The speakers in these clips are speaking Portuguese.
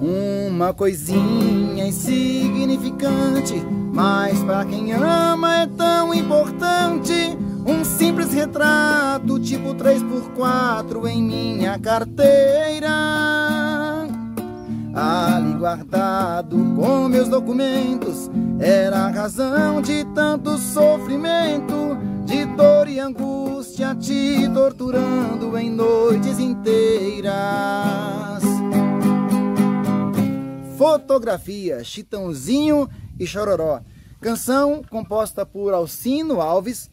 Uma coisinha insignificante, mas pra quem ama é tão importante. Um simples retrato tipo 3x4 em minha carteira, ali guardado com meus documentos. Era a razão de tanto sofrimento, de dor e angústia te torturando em noites inteiras. Fotografia, Chitãozinho e Chororó. Canção composta por Alcino Alves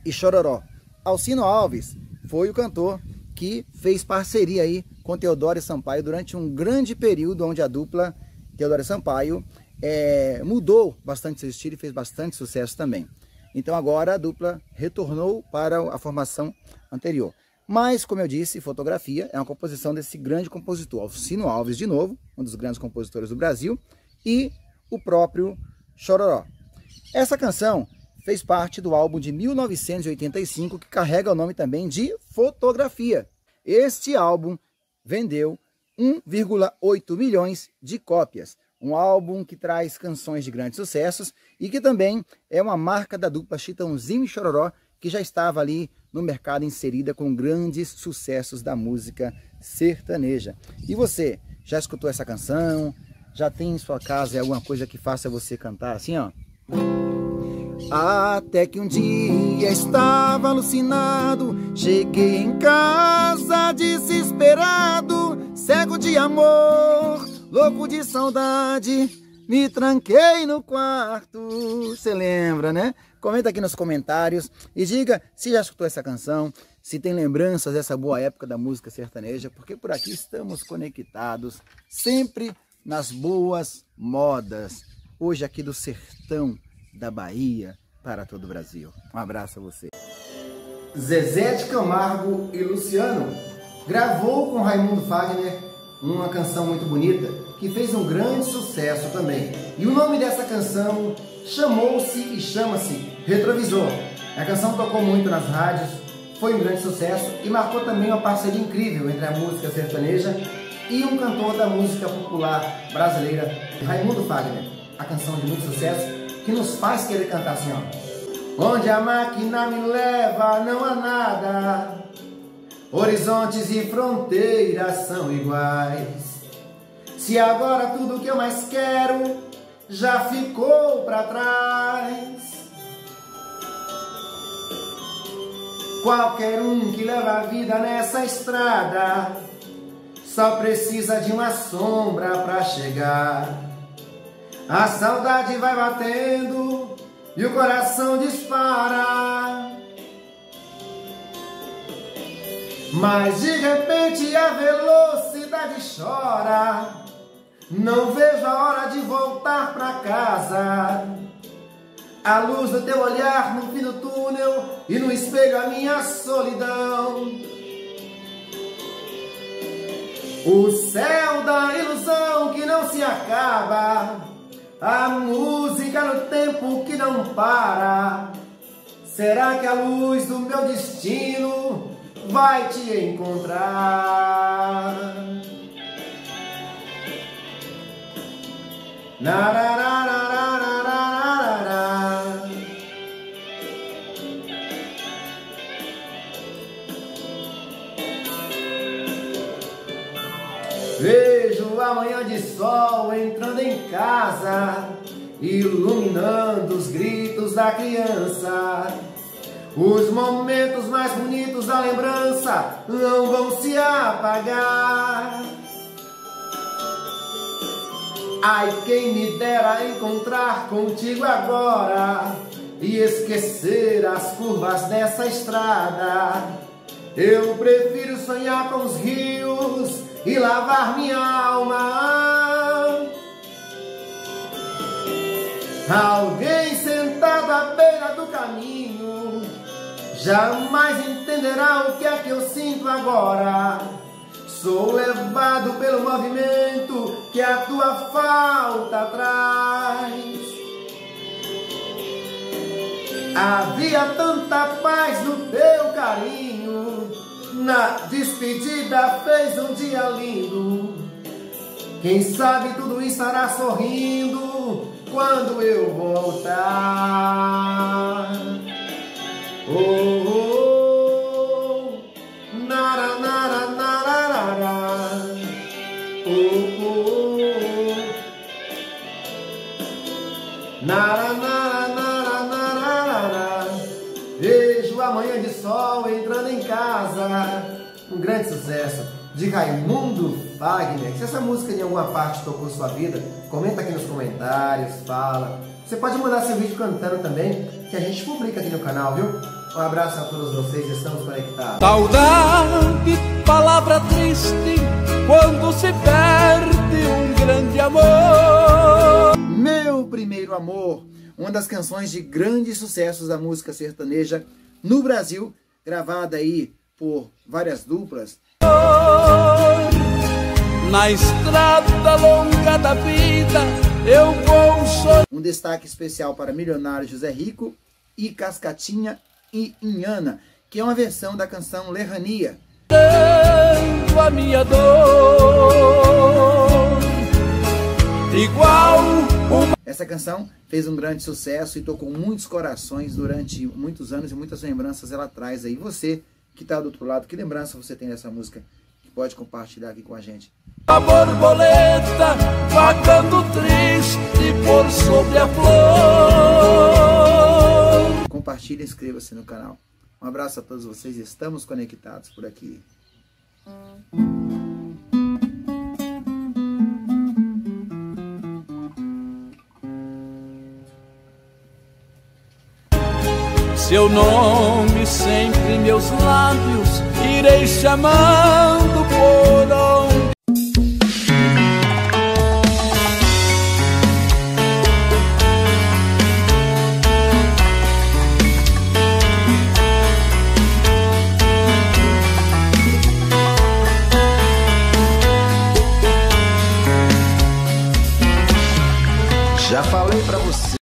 e Chororó. Alcino Alves foi o cantor que fez parceria aí com Theodore Sampaio durante um grande período onde a dupla Theodore Sampaio mudou bastante seu estilo e fez bastante sucesso também. Então agora a dupla retornou para a formação anterior. Mas, como eu disse, Fotografia é uma composição desse grande compositor, Alcino Alves de novo, um dos grandes compositores do Brasil, e o próprio Chororó. Essa canção fez parte do álbum de 1985, que carrega o nome também de Fotografia. Este álbum vendeu 1,8 milhões de cópias. Um álbum que traz canções de grandes sucessos e que também é uma marca da dupla Chitãozinho e Chororó, que já estava ali no mercado inserida com grandes sucessos da música sertaneja. E você, já escutou essa canção? Já tem em sua casa alguma coisa que faça você cantar assim, ó? Até que um dia estava alucinado, cheguei em casa desesperado, cego de amor, louco de saudade, me tranquei no quarto. Você lembra, né? Comenta aqui nos comentários e diga se já escutou essa canção, se tem lembranças dessa boa época da música sertaneja, porque por aqui estamos conectados, sempre nas boas modas. Hoje aqui do sertão da Bahia para todo o Brasil. Um abraço a você. Zezé de Camargo e Luciano gravou com Raimundo Fagner uma canção muito bonita que fez um grande sucesso também. E o nome dessa canção chamou-se e chama-se Retrovisor. A canção tocou muito nas rádios, foi um grande sucesso e marcou também uma parceria incrível entre a música sertaneja e um cantor da música popular brasileira, Raimundo Fagner. A canção de muito sucesso que nos faz querer cantar assim, ó. Onde a máquina me leva não há nada, horizontes e fronteiras são iguais. Se agora tudo que eu mais quero já ficou pra trás. Qualquer um que leva a vida nessa estrada só precisa de uma sombra pra chegar. A saudade vai batendo e o coração dispara, mas de repente a velocidade chora. Não vejo a hora de voltar pra casa. A luz do teu olhar no fim do túnel e no espelho a minha solidão. O céu da ilusão que não se acaba, a música no tempo que não para. Será que a luz do meu destino vai te encontrar? Vejo a manhã de sol entrando em casa, iluminando os gritos da criança. Os momentos mais bonitos da lembrança não vão se apagar. Ai, quem me dera encontrar contigo agora e esquecer as curvas dessa estrada. Eu prefiro sonhar com os rios e lavar minha alma. Alguém sentado à beira do caminho jamais entenderá o que é que eu sinto agora. Sou levado pelo movimento que a tua falta traz. Havia tanta paz no teu carinho, na despedida fez um dia lindo. Quem sabe tudo estará sorrindo quando eu voltar. Oh, oh, oh. Nara, nara, nara, nara. Oh, oh, oh. Nara, nara, nara, nara, nara. Vejo a manhã de sol entrando em casa. Um grande sucesso de Raimundo Fagner. Se essa música em alguma parte tocou sua vida, comenta aqui nos comentários, fala. Você pode mandar seu vídeo cantando também, que a gente publica aqui no canal, viu? Um abraço a todos vocês, estamos conectados. Saudade, palavra triste, quando se perde um grande amor. Meu Primeiro Amor, uma das canções de grandes sucessos da música sertaneja no Brasil, gravada aí por várias duplas. Na estrada longa da vida eu vou sorrir. Um destaque especial para Milionário José Rico e Cascatinha e Inhana, que é uma versão da canção Lerrania. A minha dor igual uma... Essa canção fez um grande sucesso e tocou muitos corações durante muitos anos e muitas lembranças ela traz aí. Você que está do outro lado, que lembrança você tem dessa música que pode compartilhar aqui com a gente? A borboleta vagando triste por sobre a flor. Compartilhe e inscreva-se no canal. Um abraço a todos vocês, estamos conectados por aqui. Seu nome sempre em meus lábios, irei chamando por onde. Já falei pra você.